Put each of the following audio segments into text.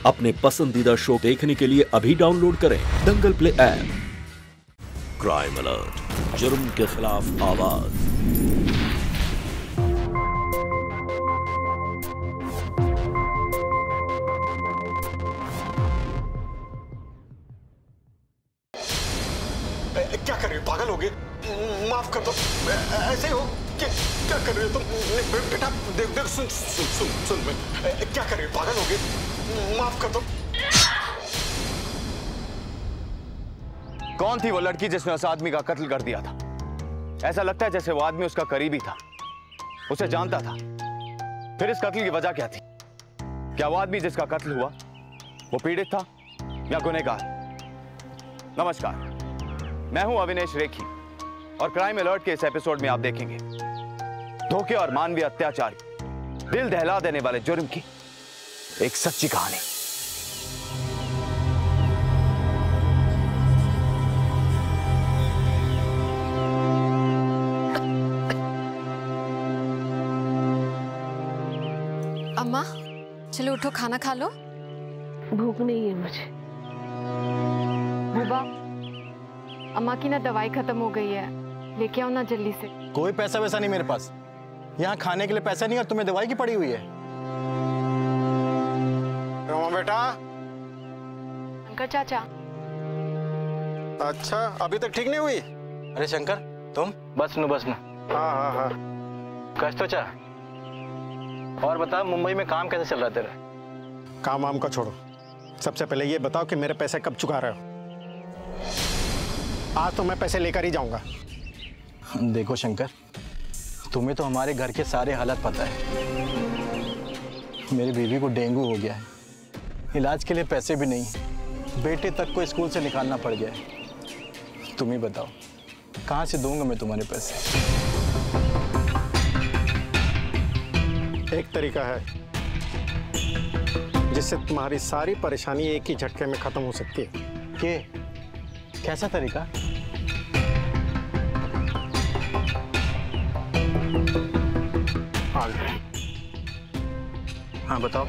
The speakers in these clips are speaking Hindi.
अपने पसंदीदा शो देखने के लिए अभी डाउनलोड करें दंगल प्ले ऐप। क्राइम अलर्ट, जुर्म के खिलाफ आवाज। क्या कर रहे हो, पागल हो गए? माफ कर दो, ऐसे ही हो क्या कर रहे हो तुम? बेटा देख सुन सुन सुन सुन मैं क्या कर रहे हो, पागल हो गए? माफ कर दो। कौन थी वो लड़की जिसने उस आदमी का कत्ल कर दिया था? ऐसा लगता है जैसे वो आदमी उसका करीबी था, उसे जानता था। फिर इस कत्ल की वजह क्या थी? क्या वो आदमी जिसका कत्ल हुआ वो पीड़ित था या गुनहगार? नमस्कार, मैं हूं अविनेश रेखी और क्राइम अलर्ट के इस एपिसोड में आप देखेंगे धोखे और मानवीय अत्याचार, दिल दहला देने वाले जुर्म की एक सच्ची कहानी। अम्मा चलो उठो, खाना खा लो। भूख नहीं है मुझे। बुबा, अम्मा की ना दवाई खत्म हो गई है, लेके आओ ना जल्दी से। कोई पैसा वैसा नहीं मेरे पास, यहाँ खाने के लिए पैसा नहीं और तुम्हें दवाई की पड़ी हुई है। रोमा बेटा। शंकर चाचा। अच्छा, अभी तक ठीक नहीं हुई? अरे शंकर तुम? बस नु हाँ। कश तो चाह। और बता, मुंबई में काम कैसे चल रहा है तेरा? काम वाम का छोड़ो, सबसे पहले ये बताओ कि मेरे पैसे कब चुका रहे हो? आज तो मैं पैसे लेकर ही जाऊंगा। देखो शंकर, तुम्हें तो हमारे घर के सारे हालात पता है। मेरी बीवी को डेंगू हो गया है, इलाज के लिए पैसे भी नहीं, बेटे तक को स्कूल से निकालना पड़ गया है। तुम ही बताओ कहाँ से दूंगा मैं तुम्हारे पैसे? एक तरीका है जिससे तुम्हारी सारी परेशानी एक ही झटके में खत्म हो सकती है। कैसा तरीका? हाँ बताओ।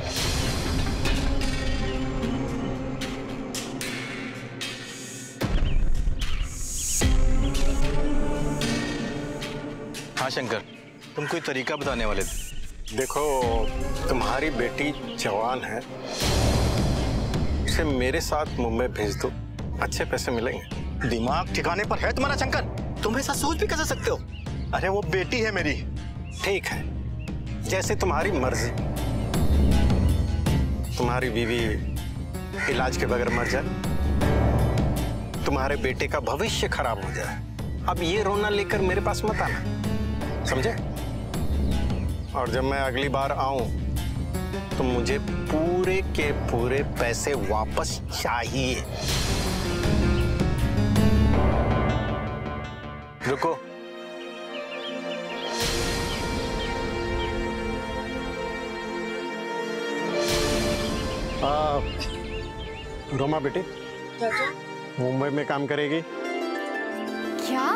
हाँ शंकर, तुम कोई तरीका बताने वाले थे। देखो, तुम्हारी बेटी जवान है, उसे मेरे साथ मुंबई भेज दो, अच्छे पैसे मिलेंगे। दिमाग ठिकाने पर है तुम्हारा शंकर? तुम ऐसा सोच भी कैसे सकते हो? अरे वो बेटी है मेरी। ठीक है, जैसे तुम्हारी मर्जी। तुम्हारी बीवी इलाज के बगैर मर जाए, तुम्हारे बेटे का भविष्य खराब हो जाए, अब ये रोना लेकर मेरे पास मत आना, समझे? और जब मैं अगली बार आऊं तो मुझे पूरे के पूरे पैसे वापस चाहिए। रुको, रोमा बेटी मुंबई में काम करेगी? क्या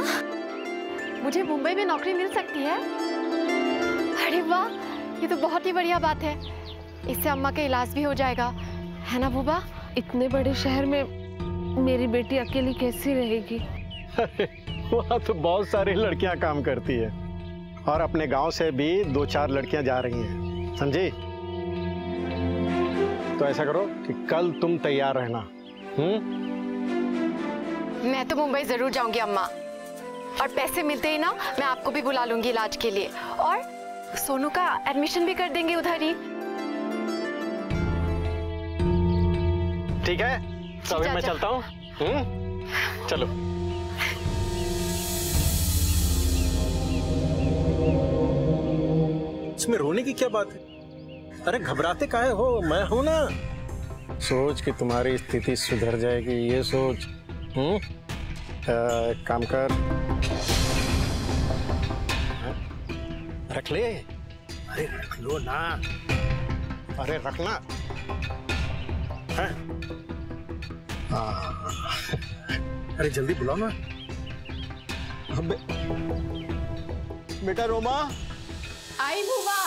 मुझे मुंबई में नौकरी मिल सकती है? अरे वाह, ये तो बहुत ही बढ़िया बात है। इससे अम्मा का इलाज भी हो जाएगा, है ना बुबा? इतने बड़े शहर में मेरी बेटी अकेली कैसी रहेगी? वहाँ तो बहुत सारी लड़कियां काम करती है और अपने गांव से भी 2-4 लड़कियां जा रही हैं, समझी? तो ऐसा करो कि कल तुम तैयार रहना। मैं तो मुंबई जरूर जाऊंगी अम्मा, और पैसे मिलते ही ना मैं आपको भी बुला लूंगी इलाज के लिए, और सोनू का एडमिशन भी कर देंगे उधर ही। ठीक है, तो अभी मैं चलता हूँ। चलो। इसमें रोने की क्या बात है? अरे घबराते काहे हो? मैं हूं ना। सोच कि तुम्हारी स्थिति सुधर जाएगी, ये सोच। काम कर, रख ले। अरे रख लो ना, अरे रखना है। अरे जल्दी बुलाओ ना। बेटा रोमा। आई बुआ।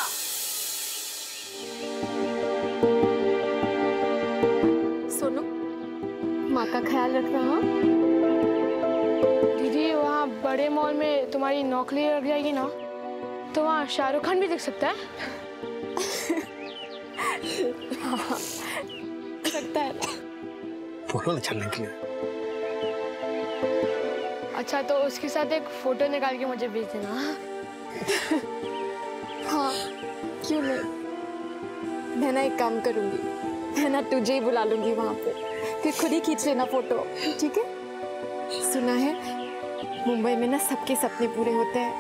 माँ का ख्याल रखना। हाँ दीदी, वहाँ बड़े मॉल में तुम्हारी नौकरी लग जाएगी ना, तो वहाँ शाहरुख खान भी देख सकता है। हाँ, सकता है। बोलो ना चलने के लिए। अच्छा, तो उसके साथ एक फोटो निकाल के मुझे भेज देना। हाँ, क्यों नहीं। मैं ना एक काम करूंगी, मैं ना तुझे ही बुला लूंगी वहां पे, फिर खुद ही खींच लेना फोटो, ठीक है? सुना है मुंबई में ना सबके सपने पूरे होते हैं,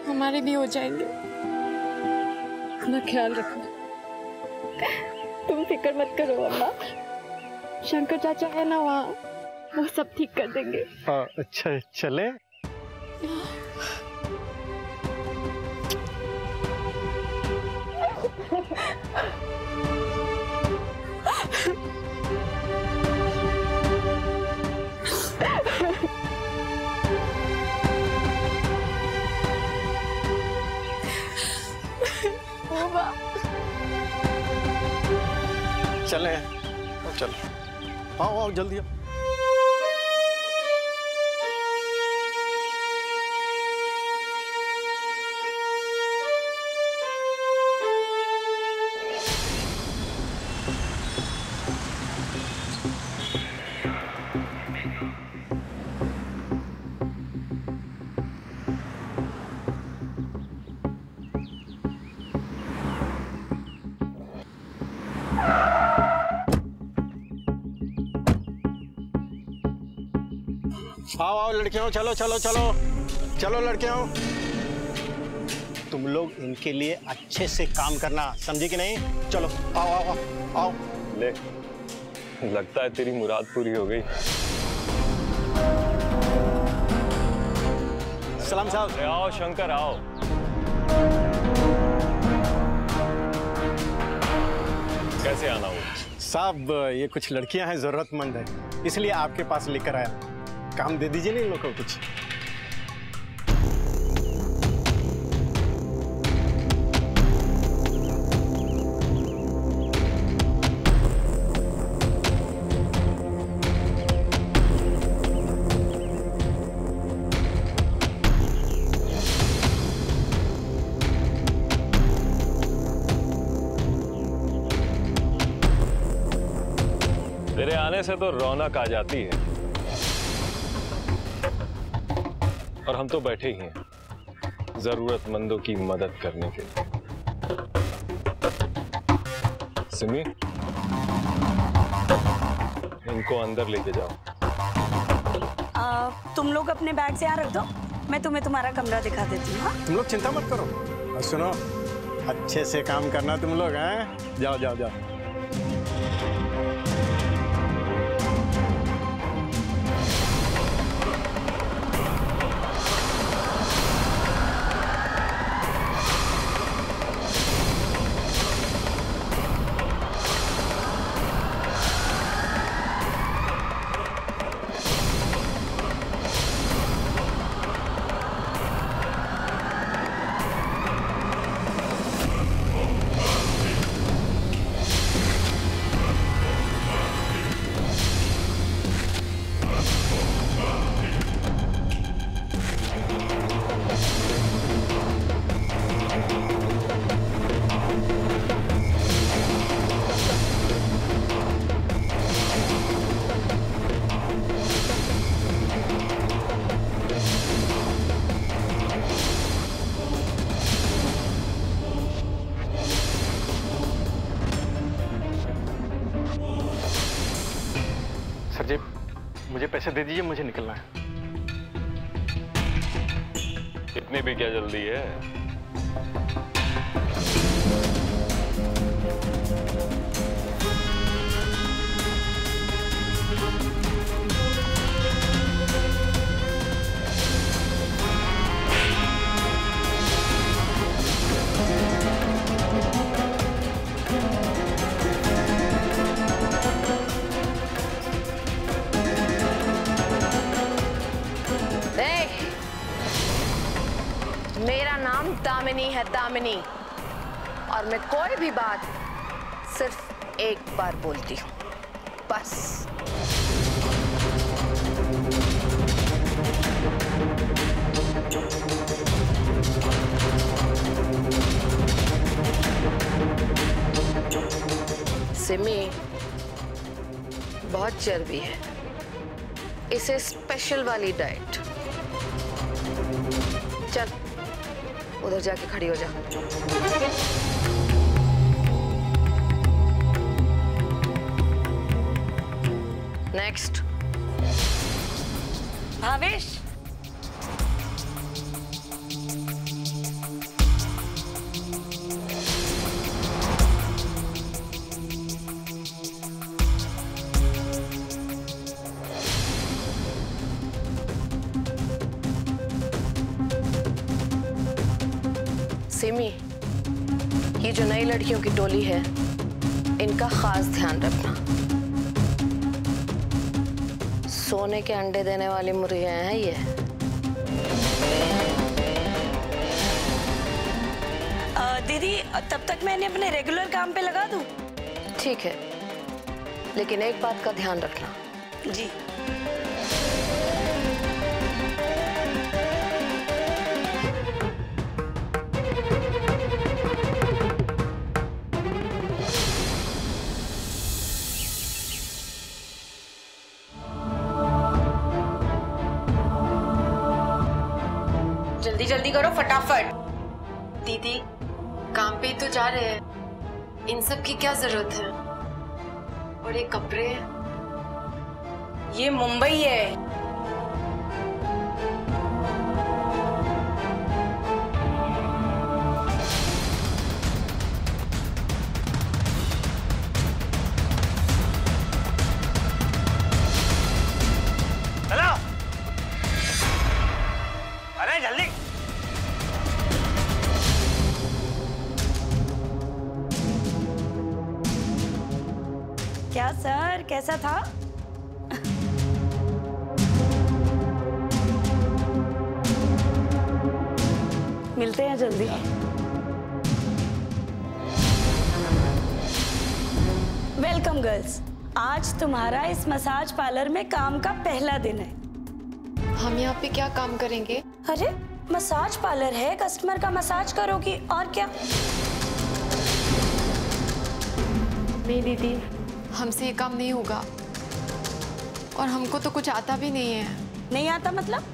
हमारे भी हो जाएंगे। अपना ख्याल रखना। तुम फिक्र मत करो अम्मा, शंकर चाचा है ना वहाँ, वो सब ठीक कर देंगे। अच्छा चले। चले, चलो आओ आओ जल्दी आओ। आओ आओ लड़कियों, चलो चलो चलो चलो लड़कियों, तुम लोग इनके लिए अच्छे से काम करना, समझे कि नहीं? चलो आओ आओ आओ, आओ। ले, लगता है तेरी मुराद पूरी हो गई। सलाम साहब। आओ शंकर आओ। कैसे आना हो? साहब ये कुछ लड़कियां हैं, जरूरतमंद है, इसलिए आपके पास लेकर आया। काम दे दीजिए ना इन लोगों को कुछ। तेरे आने से तो रौनक आ जाती है, और हम तो बैठे ही हैं जरूरतमंदों की मदद करने के लिए। सिमी, इनको अंदर लेके जाओ। तुम लोग अपने बैग से यहाँ रख दो, मैं तुम्हें तुम्हारा कमरा दिखा देती हूँ। तुम लोग चिंता मत करो, और सुनो अच्छे से काम करना तुम लोग, हैं? जाओ जाओ जाओ। सर जी मुझे पैसे दे दीजिए, मुझे निकलना है। इतनी भी क्या जल्दी है? मेरा नाम दामिनी है, दामिनी, और मैं कोई भी बात सिर्फ एक बार बोलती हूँ, बस। सिमी, बहुत चर्बी है, इसे स्पेशल वाली डाइट। चल उधर जाके खड़ी हो जा। नेक्स्ट। भावेश, सिमी, ये जो नई लड़कियों की टोली है, इनका खास ध्यान रखना। सोने के अंडे देने वाली मुर्गियां हैं ये। दीदी, तब तक मैं इन्हें अपने रेगुलर काम पे लगा दूं? ठीक है, लेकिन एक बात का ध्यान रखना। जी। जल्दी जल्दी करो, फटाफट। दीदी, काम पे ही तो जा रहे हैं, इन सब की क्या जरूरत है? और ये कपड़े, ये मुंबई है। चलो, अरे जल्दी। क्या सर, कैसा था? मिलते हैं जल्दी। वेलकम गर्ल्स, आज तुम्हारा इस मसाज पार्लर में काम का पहला दिन है। हम यहाँ पे क्या काम करेंगे? अरे मसाज पार्लर है, कस्टमर का मसाज करोगी और क्या। नहीं दीदी, हमसे ये काम नहीं होगा, और हमको तो कुछ आता भी नहीं है। नहीं आता मतलब?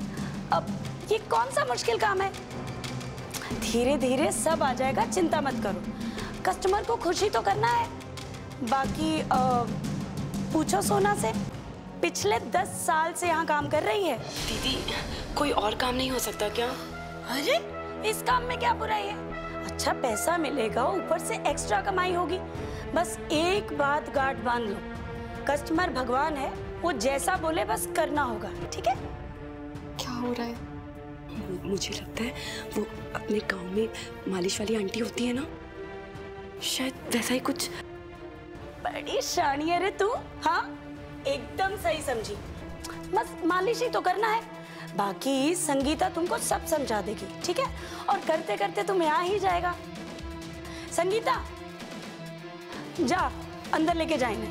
अब ये कौन सा मुश्किल काम है? धीरे धीरे सब आ जाएगा, चिंता मत करो। कस्टमर को खुशी तो करना है। बाकी पूछो सोना से, पिछले 10 साल से यहाँ काम कर रही है। दीदी, कोई और काम नहीं हो सकता क्या? अरे इस काम में क्या बुराई है? अच्छा पैसा मिलेगा, ऊपर से एक्स्ट्रा कमाई होगी। बस एक बात गांठ बांध लो, कस्टमर भगवान है, वो जैसा बोले बस करना होगा, ठीक है? क्या हो रहा है? मुझे लगता है वो अपने गांव में मालिश वाली आंटी होती है ना, शायद वैसा ही कुछ। बड़ी शानी है रे तू। हाँ, एकदम सही समझी। बस मालिश ही तो करना है, बाकी संगीता तुमको सब समझा देगी, ठीक है? और करते करते तुम्हें आ ही जाएगा। संगीता, जा अंदर लेके जाएंगे।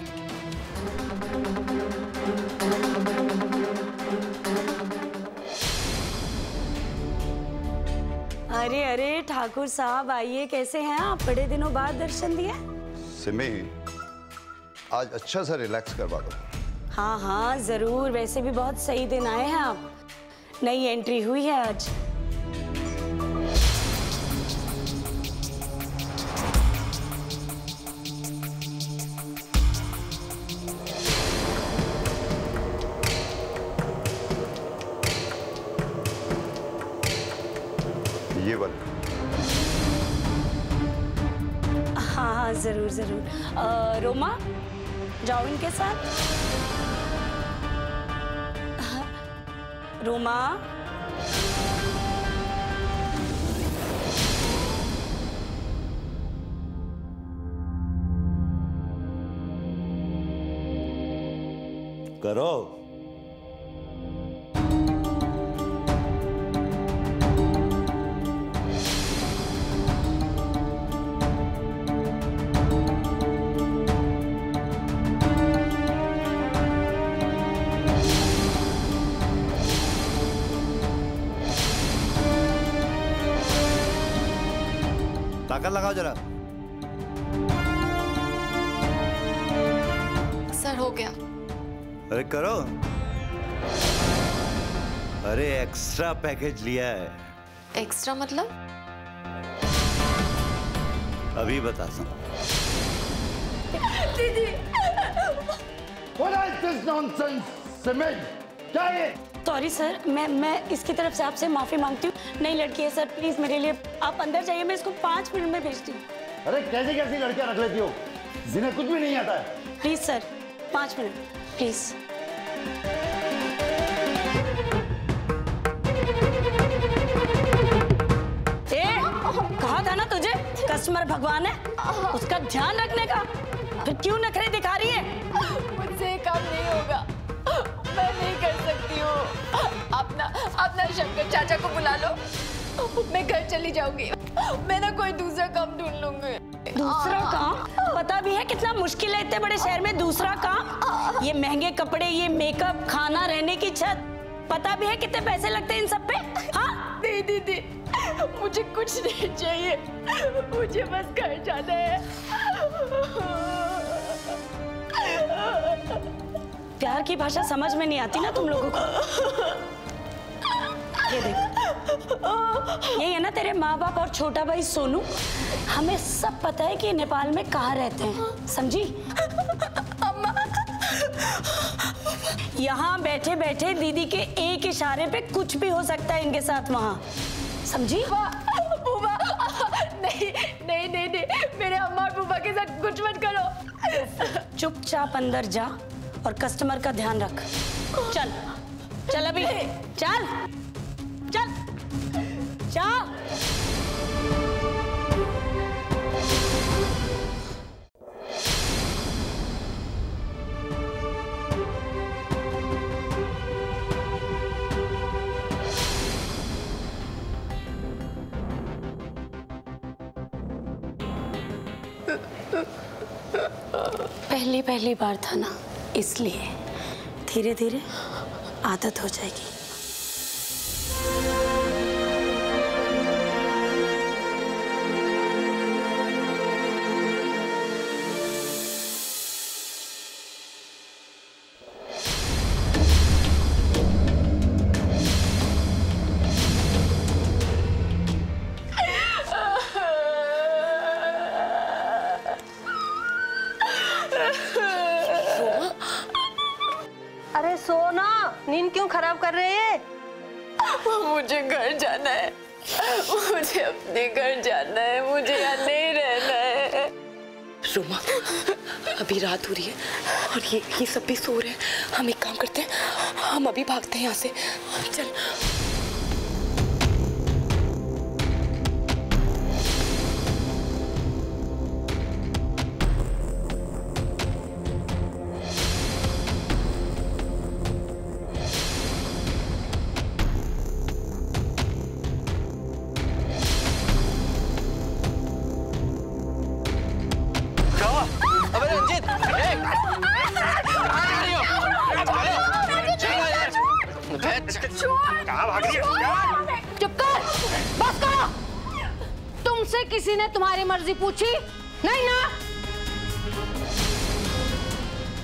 अरे अरे ठाकुर साहब, आइए, कैसे हैं आप? बड़े दिनों बाद दर्शन दिए। सिमी, आज अच्छा सा रिलैक्स करवा दो। हाँ हाँ जरूर, वैसे भी बहुत सही दिन आए हैं आप। नई एंट्री हुई है आज। ये वाला। हाँ हाँ जरूर जरूर। रोमा, जाओ इनके साथ। रोमा, करो। ताकत लगाओ जरा। सर हो गया। अरे करो। अरे एक्स्ट्रा पैकेज लिया है। एक्स्ट्रा मतलब? अभी बता सकता। दीदी What is this nonsense, Simi? क्या ये? सॉरी सर, मैं इसकी तरफ से आपसे माफी मांगती हूँ। नई लड़की है सर, प्लीज मेरे लिए आप अंदर जाइए, मैं इसको 5 मिनट में भेजती हूँ। अरे कैसी कैसी लड़कियां रख लेती हो, जिन्हें कुछ भी नहीं आता है। Please sir 5 minute please. कहा था ना तुझे कस्टमर भगवान है, उसका ध्यान रखने का। फिर क्यों नखरे दिखा रही है? मुझसे काम नहीं होगा, मैं नहीं कर सकती हूँ। अपना शंकर चाचा को बुला लो, मैं घर चली जाऊंगी। मैं ना कोई दूसरा काम ढूंढ लूंगी। दूसरा काम? पता भी है कितना मुश्किल है इतने बड़े शहर में दूसरा काम? ये महंगे कपड़े, ये मेकअप, खाना, रहने की छत, पता भी है कितने पैसे लगते हैं इन सब पे? हाँ? नहीं दीदी, मुझे कुछ नहीं चाहिए, मुझे बस घर जाना है। प्यार की भाषा समझ में नहीं आती ना तुम लोगों को। ये देख, यही है ना तेरे माँ बाप और छोटा भाई सोनू। हमें सब पता है कि नेपाल में कहाँ रहते हैं, समझी? यहाँ बैठे बैठे दीदी के एक इशारे पे कुछ भी हो सकता है इनके साथ वहाँ, समझी? बुबा, नहीं नहीं नहीं नहीं, मेरे अम्मा और बुबा के साथ कुछ मत करो। चुपचाप अंदर जा और कस्टमर का ध्यान रख। चल चल अभी, चल चल चल। पहली बार था ना, इसलिए धीरे धीरे आदत हो जाएगी। अरे सोना, नींद क्यों खराब कर रहे हैं? मुझे घर जाना है, मुझे अपने घर जाना है, मुझे यहाँ नहीं रहना है। रोमा, अभी रात हो रही है और ये सब भी सो रहे हैं। हम एक काम करते हैं, हम अभी भागते हैं यहाँ से। चल। चुप कर, बस करो। तुमसे किसी ने तुम्हारी मर्जी पूछी? नहीं ना?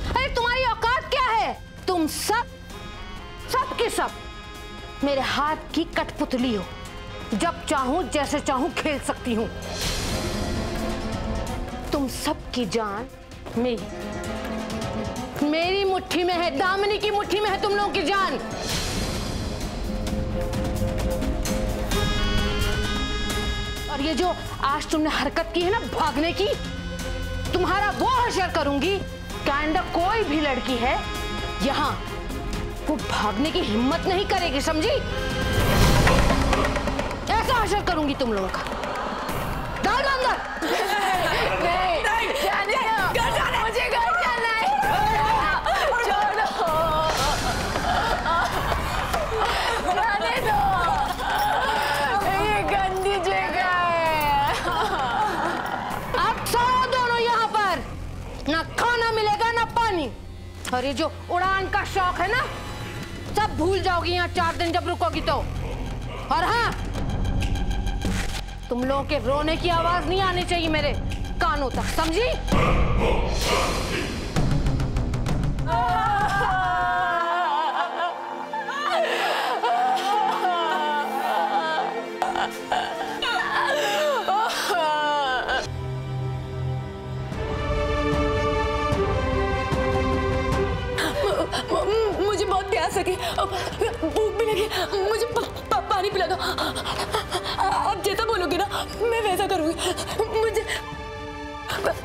अरे तुम्हारी औकात क्या है? तुम सब के सब मेरे हाथ की कठपुतली हो। जब चाहूं जैसे चाहूं खेल सकती हूं। तुम सब की जान मेरी मुट्ठी में है, दामिनी की मुट्ठी में है तुम लोगों की जान। और ये जो आज तुमने हरकत की है ना भागने की, तुम्हारा वो हशर करूंगी कि आइंदा कोई भी लड़की है यहाँ वो भागने की हिम्मत नहीं करेगी, समझी? ऐसा हशर करूंगी तुम लोगों का। डाल दो अंदर। नहीं, जाने दो, मुझे घर जाना है। छोड़ो, जाने दो, ये गंदी जगह है। अब सो दोनों यहाँ पर, ना खाना मिलेगा ना पानी। और ये जो उड़ान का शौक है ना, सब भूल जाओगी यहाँ 4 दिन जब रुकोगी तो। और हाँ, तुम लोगों के रोने की आवाज नहीं आनी चाहिए मेरे कानों तक, समझी? मुझे बहुत प्यास लगी, भूख भी लगी, मुझे पानी पिला दो। आप जैसा बोलोगे ना मैं वैसा करूंगी। मुझे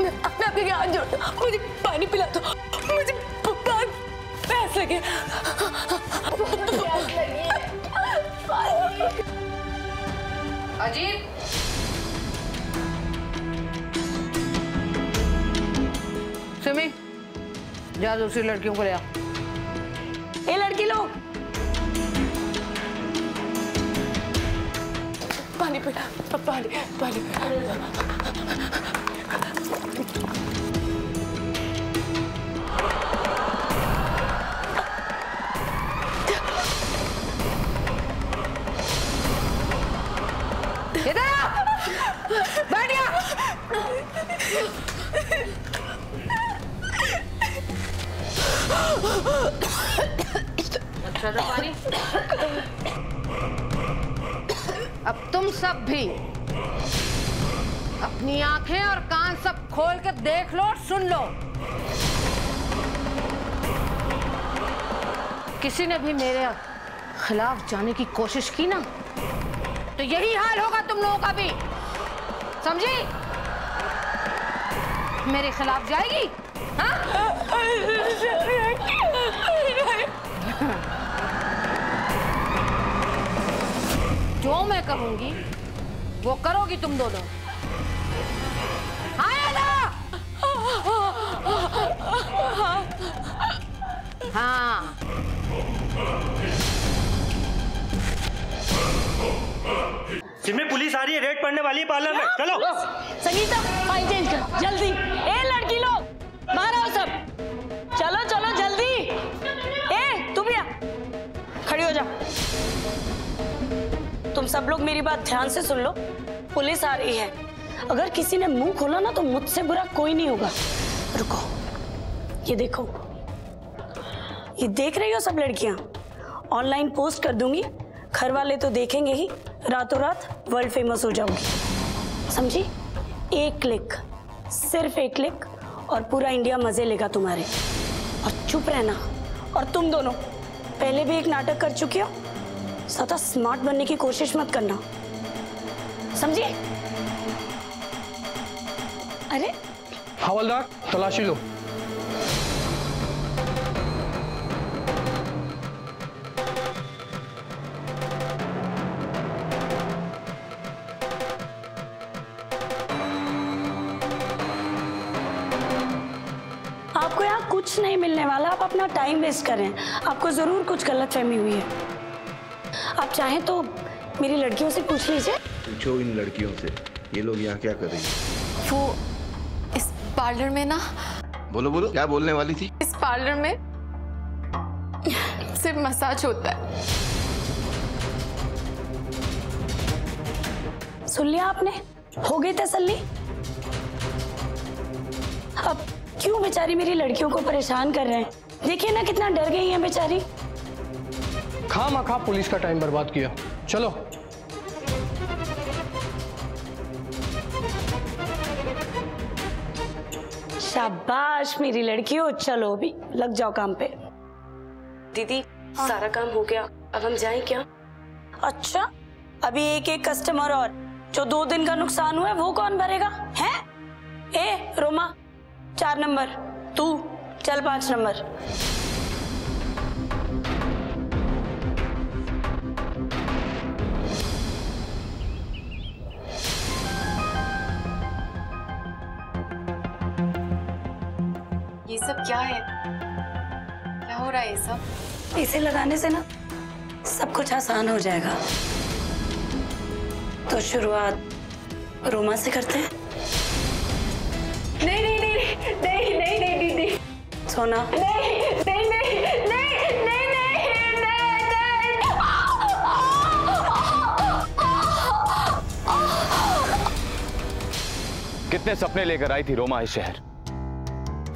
मैं आपके हाथ जोड़ता हूं, मुझे पानी पिला दो, मुझे बहुत प्यास लगी। अजीत, सिमी, जा दूसरी लड़कियों को ले आ। ए लड़की लोग, पानी पिला, पानी पानी। इधर आ, बैठ गया। अच्छा था पानी। अब तुम सब भी अपनी आंखें और कान सब खोल कर देख लो और सुन लो। किसी ने भी मेरे खिलाफ जाने की कोशिश की ना तो यही हाल होगा तुम लोगों का भी, समझी? मेरे खिलाफ जाएगी? हाँ? जो मैं कहूंगी वो करोगी तुम दोनों। हाँ ना? हाँ। जिनमें पुलिस आ रही है, रेड पड़ने वाली है पार्लर में। चलो संगीता, फाइल चेंज कर जल्दी। ए लड़की लोग, बाहर आओ सब, चलो चलो जल्दी। ए तू भी आ, खड़ी हो जा। तुम सब लोग मेरी बात ध्यान से सुन लो। पुलिस आ रही है, अगर किसी ने मुंह खोला ना तो मुझसे बुरा कोई नहीं होगा। रुको, ये देखो, ये देख रही हो सब लड़कियां? ऑनलाइन पोस्ट कर दूंगी, घर वाले तो देखेंगे ही, रातों रात वर्ल्ड फेमस हो जाओगी, समझी? एक क्लिक, सिर्फ एक क्लिक और पूरा इंडिया मजे लेगा तुम्हारे। और चुप रहना। और तुम दोनों पहले भी एक नाटक कर चुके हो, ज्यादा स्मार्ट बनने की कोशिश मत करना, समझी? अरे हवलदार, तलाशी लो। आपको यहाँ कुछ नहीं मिलने वाला, आप अपना टाइम वेस्ट कर रहे हैं। आपको जरूर कुछ गलतफहमी हुई है। आप चाहें तो मेरी लड़कियों से पूछ लीजिए। पूछो इन लड़कियों से, ये लोग यहाँ क्या कर रही हैं? वो इस पार्लर में ना। बोलो बोलो, क्या बोलने वाली थी? इस पार्लर में सिर्फ मसाज होता है। सुन लिया आपने? हो गई तसल्ली? अब क्यों बेचारी मेरी लड़कियों को परेशान कर रहे हैं? देखिए ना कितना डर गई हैं बेचारी। खामखा पुलिस का टाइम बर्बाद किया। चलो। शाबाश मेरी लड़कियों, चलो भी लग जाओ काम पे। दीदी सारा काम हो गया, अब हम जाएं क्या? अच्छा, अभी एक एक कस्टमर और, जो 2 दिन का नुकसान हुआ है वो कौन भरेगा? है? ए रोमा, 4 नंबर, तू चल 5 नंबर। ये सब क्या है? क्या हो रहा है ये सब? इसे लगाने से ना सब कुछ आसान हो जाएगा। तो शुरुआत रोमा से करते हैं। नहीं नहीं नहीं नहीं नहीं नहीं दीदी, सोना नहीं नहीं नहीं नहीं नहीं नहीं नहीं। कितने सपने लेकर आई थी रोमा इस शहर।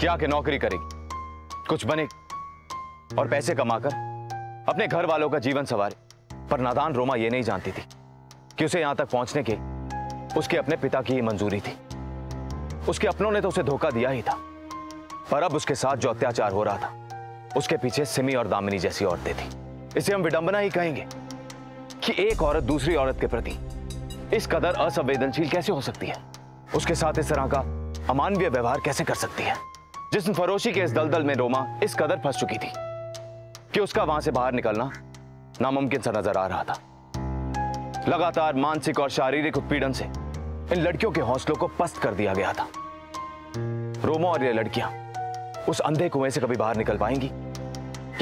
क्या कि नौकरी करेगी, कुछ बनेगी और पैसे कमाकर अपने घर वालों का जीवन संवारे। पर नादान रोमा ये नहीं जानती थी कि उसे यहां तक पहुंचने के उसके अपने पिता की ही मंजूरी थी। उसके अपनों ने तो उसे धोखा दिया ही था, पर अब उसके साथ जो अत्याचार हो रहा था उसके पीछे सिमी और दामिनी जैसी औरतें थी। इसे हम विडंबना ही कहेंगे कि एक औरत दूसरी औरत के प्रति इस कदर असंवेदनशील कैसे हो सकती है, उसके साथ इस तरह का अमानवीय व्यवहार कैसे कर सकती है। जिस्म फरोशी के इस दलदल में रोमा इस कदर फंस चुकी थी कि उसका वहां से बाहर निकलना नामुमकिन सा नजर आ रहा था। लगातार मानसिक और शारीरिक उत्पीड़न से इन लड़कियों के हौसलों को पस्त कर दिया गया था। रोमा और ये लड़कियां उस अंधे कुएं से कभी बाहर निकल पाएंगी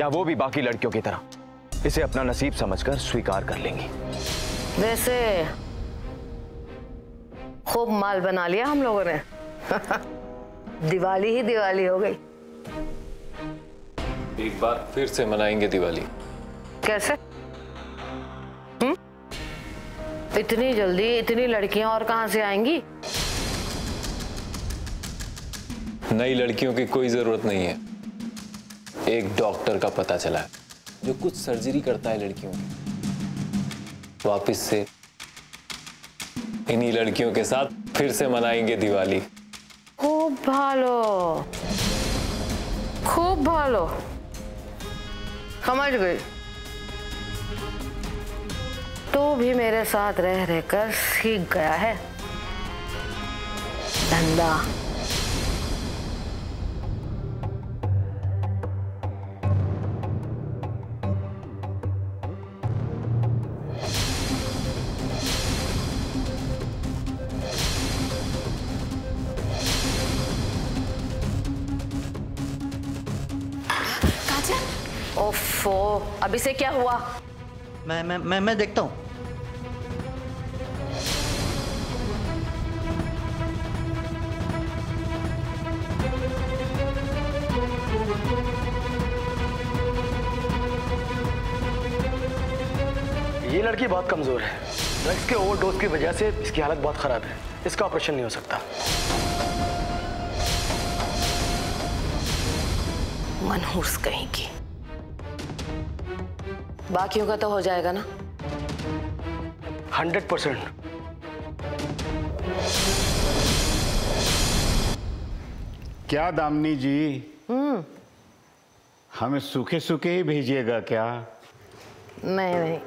या वो भी बाकी लड़कियों की तरह इसे अपना नसीब समझकर स्वीकार कर लेंगी? वैसे खूब माल बना लिया हम लोगों ने। दिवाली ही दिवाली हो गई। एक बार फिर से मनाएंगे दिवाली। कैसे? इतनी जल्दी इतनी लड़कियां और कहां से आएंगी? नई लड़कियों की कोई जरूरत नहीं है। एक डॉक्टर का पता चला है जो कुछ सर्जरी करता है लड़कियों की। वापिस से इन्हीं लड़कियों के साथ फिर से मनाएंगे दिवाली। खूब भालो, खूब भालो, समझ गई। तू भी मेरे साथ रह रहकर सीख गया है धंधा। ओफो, अभी से क्या हुआ? मैं देखता हूँ। ये लड़की बहुत कमजोर है। ड्रग्स के ओवरडोज की वजह से इसकी हालत बहुत खराब है। इसका ऑपरेशन नहीं हो सकता। मनहूस कहीं की। बाकियों का तो हो जाएगा ना? 100%। क्या दामिनी जी, हमें सूखे सूखे ही भेजिएगा क्या? नहीं नहीं,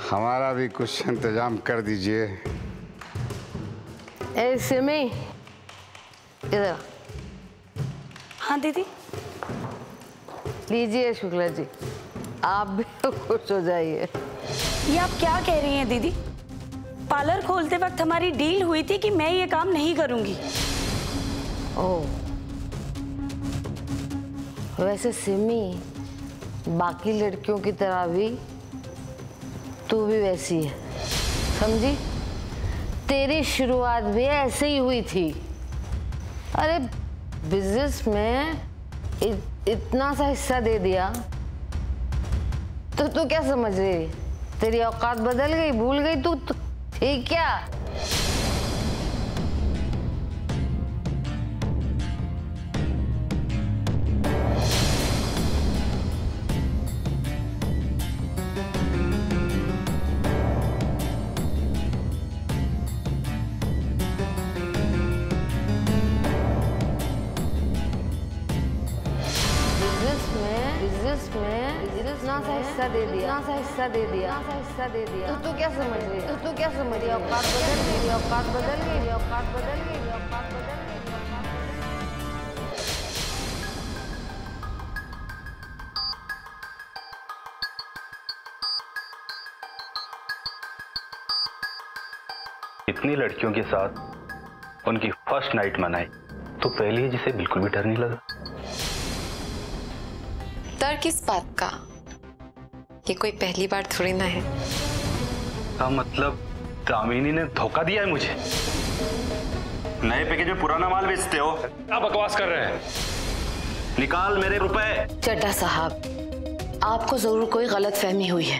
हमारा भी कुछ इंतजाम कर दीजिए। ए सिमी, इधर। हाँ दीदी। लीजिए शुक्ला जी, आप भी खुश हो जाइए। ये आप क्या कह रही हैं दीदी? पार्लर खोलते वक्त हमारी डील हुई थी कि मैं ये काम नहीं करूंगी। ओह, वैसे सिमी, बाकी लड़कियों की तरह भी तू भी वैसी है, समझी? तेरी शुरुआत भी ऐसे ही हुई थी। अरे बिजनेस में इतना सा हिस्सा दे दिया तो तू क्या समझ रही? तेरी औकात बदल गई, भूल गई तू? ठीक क्या? हिस्सा दे दिया। तो तू क्या समझ रही? तू क्या समझ रही? औकात बदल गई, औकात बदल गई, औकात बदल गई, औकात बदल गई। इतनी लड़कियों के साथ उनकी फर्स्ट नाइट मनाई तो पहले जिसे बिल्कुल भी डर नहीं लगा। डर किस बात का? ये कोई पहली बार थोड़ी ना है। का मतलब दामिनी ने धोखा दिया है मुझे? नए पैकेज में पुराना माल बेचते हो? क्या बकवास कर रहे हैं? निकाल मेरे रुपए। चड्ढा साहब, आपको जरूर कोई गलतफहमी हुई है।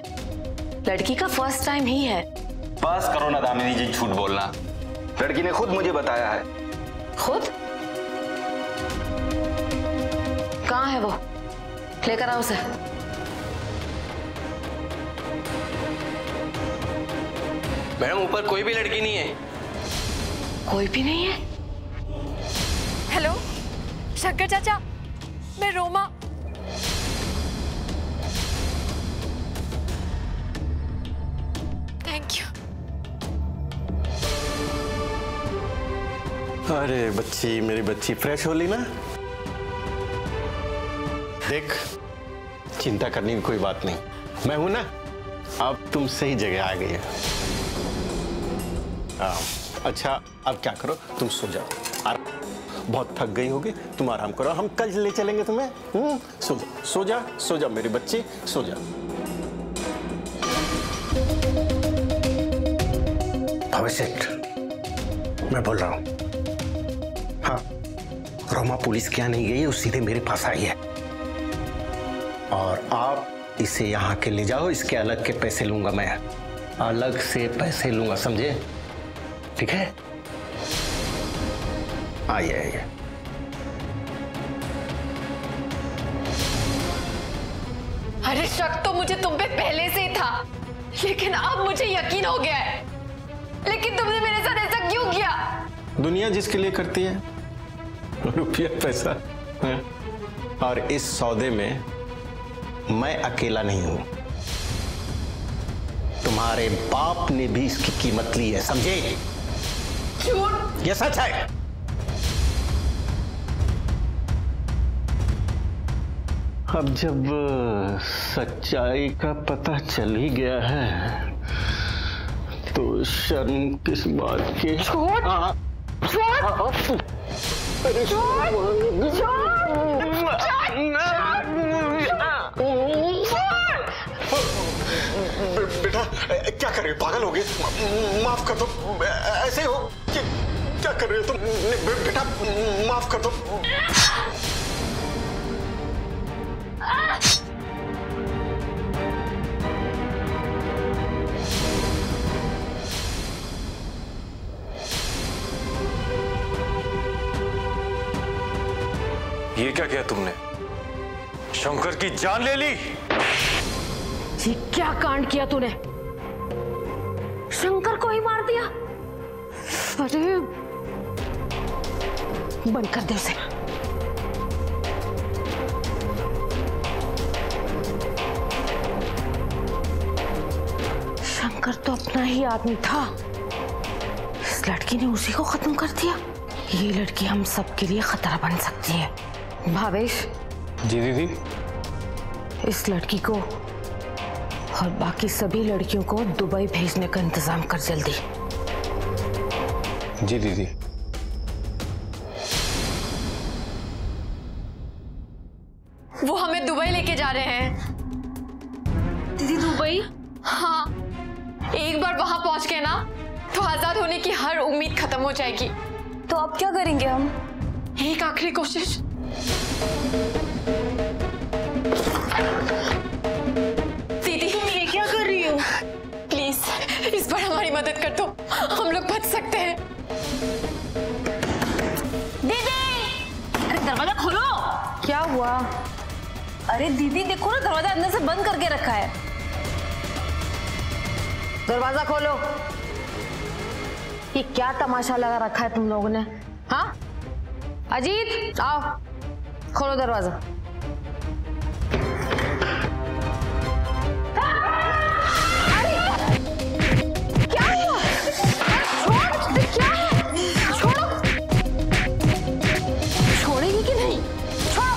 लड़की का फर्स्ट टाइम ही है। बस करो ना दामिनी जी झूठ बोलना। लड़की ने खुद मुझे बताया है। खुद? कहाँ है वो? लेकर आओ उसे। मैडम ऊपर कोई भी लड़की नहीं है। कोई भी नहीं है? हेलो शंकर चाचा, मैं रोमा। Thank you. अरे बच्ची, मेरी बच्ची फ्रेश हो ली ना? देख, चिंता करने की कोई बात नहीं, मैं हूं ना। अब तुम सही जगह आ गई हो। अच्छा अब क्या करो, तुम सो जाओ। बहुत थक गई होगी, तुम आराम करो, हम कल ले चलेंगे तुम्हें। सो जा, सो जा, सो जा मेरी बच्ची, सो जा। भविष्य मैं बोल रहा हूं। हाँ, रोमा पुलिस क्या नहीं गई, वो सीधे मेरे पास आई है। और आप इसे यहाँ के ले जाओ, इसके अलग के पैसे लूंगा मैं, अलग से पैसे लूंगा, समझे? ठीक है? आइए आइए। अरे शक तो मुझे तुम पे पहले से ही था, लेकिन अब मुझे यकीन हो गया है। लेकिन तुमने मेरे साथ ऐसा क्यों किया? दुनिया जिसके लिए करती है, रुपया पैसा है। और इस सौदे में मैं अकेला नहीं हूं, तुम्हारे बाप ने भी इसकी कीमत ली है, समझे? झूठ। ये सच है। अब जब सच्चाई का पता चल ही गया है तो शर्म किस बात की? बेटा क्या कर रहे हो, पागल हो गए? माफ कर दो, ऐसे हो क्या कर रहे हो तुम? बेटा माफ कर दो। ये क्या किया तुमने? शंकर की जान ले ली। ये क्या कांड किया तूने? शंकर को ही मार दिया? अरे बंद कर दे उसे। शंकर तो अपना ही आदमी था, इस लड़की ने उसी को खत्म कर दिया। ये लड़की हम सबके लिए खतरा बन सकती है। भावेश। जी दीदी। इस लड़की को और बाकी सभी लड़कियों को दुबई भेजने का इंतजाम कर जल्दी। जी दीदी। वो हमें दुबई लेके जा रहे हैं। दीदी दुबई? हाँ, एक बार वहां पहुंच गए ना तो आजाद होने की हर उम्मीद खत्म हो जाएगी। तो अब क्या करेंगे हम? एक आखिरी कोशिश। दीदी ये क्या कर रही हो? प्लीज इस बार हमारी मदद कर दो, हम लोग बच सकते हैं। दीदी, अरे दरवाजा खोलो। क्या हुआ? अरे दीदी देखो ना, दरवाजा अंदर से बंद करके रखा है। दरवाजा खोलो। ये क्या तमाशा लगा रखा है तुम लोगों ने? हाँ अजीत आओ, खोलो दरवाजा। क्या हुआ? छोड़, क्या है? छोड़ो। छोड़ेगी कि नहीं? छोड़ो।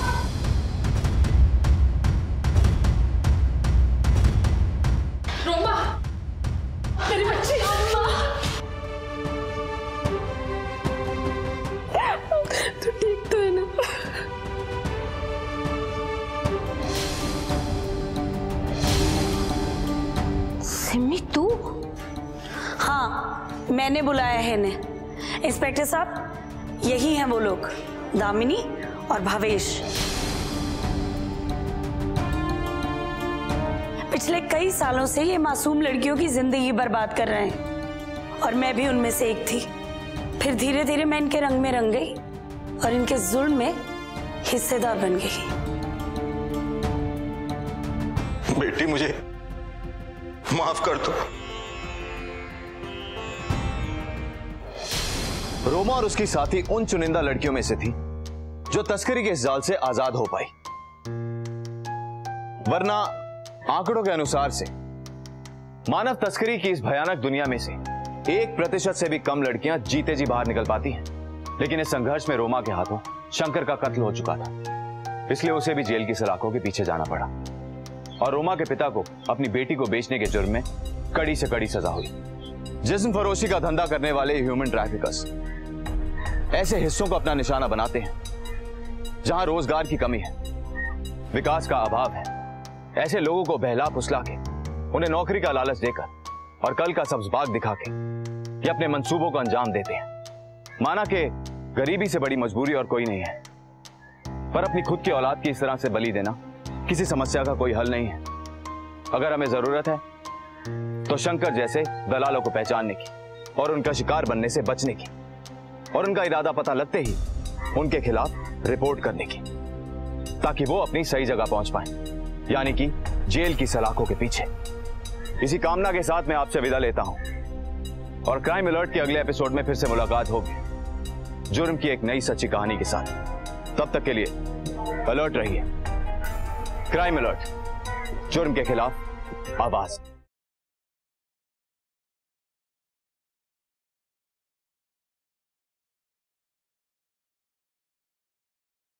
रोमा, मेरी बच्ची। तो ठीक तो है ना? सिमी तू? हाँ, मैंने बुलाया है इन्हें। इंस्पेक्टर साहब, यही हैं वो लोग, दामिनी और भावेश। पिछले कई सालों से ये मासूम लड़कियों की जिंदगी बर्बाद कर रहे हैं और मैं भी उनमें से एक थी। फिर धीरे धीरे मैं इनके रंग में रंग गई और इनके जुल्म में हिस्सेदार बन गई। बेटी मुझे माफ कर दो। रोमा और उसकी साथी उन चुनिंदा लड़कियों में से थी जो तस्करी के इस जाल से आजाद हो पाई, वरना आंकड़ों के अनुसार से मानव तस्करी की इस भयानक दुनिया में से 1% से भी कम लड़कियां जीते जी बाहर निकल पाती हैं। लेकिन इस संघर्ष में रोमा के हाथों शंकर का कत्ल हो चुका था, इसलिए उसे भी जेल की सलाखों के पीछे जाना पड़ा और रोमा के पिता को अपनी बेटी को बेचने के जुर्म में कड़ी से कड़ी सजा हुई। जिस्म फरोशी का धंधा करने वाले ह्यूमन ट्रैफिकर्स ऐसे हिस्सों को अपना निशाना बनाते हैं जहां रोजगार की कमी है, विकास का अभाव है। ऐसे लोगों को बहला फुसला के उन्हें नौकरी का लालच देकर और कल का सब्ज बाग दिखा के ये अपने मंसूबों को अंजाम देते हैं। माना कि गरीबी से बड़ी मजबूरी और कोई नहीं है, पर अपनी खुद की औलाद की इस तरह से बलि देना किसी समस्या का कोई हल नहीं है। अगर हमें जरूरत है तो शंकर जैसे दलालों को पहचानने की और उनका शिकार बनने से बचने की और उनका इरादा पता लगते ही उनके खिलाफ रिपोर्ट करने की, ताकि वो अपनी सही जगह पहुंच पाए, यानी कि जेल की सलाखों के पीछे। इसी कामना के साथ मैं आपसे विदा लेता हूं और क्राइम अलर्ट के अगले एपिसोड में फिर से मुलाकात होगी जुर्म की एक नई सच्ची कहानी के साथ। तब तक के लिए अलर्ट रहिए। क्राइम अलर्ट, जुर्म के खिलाफ आवाज।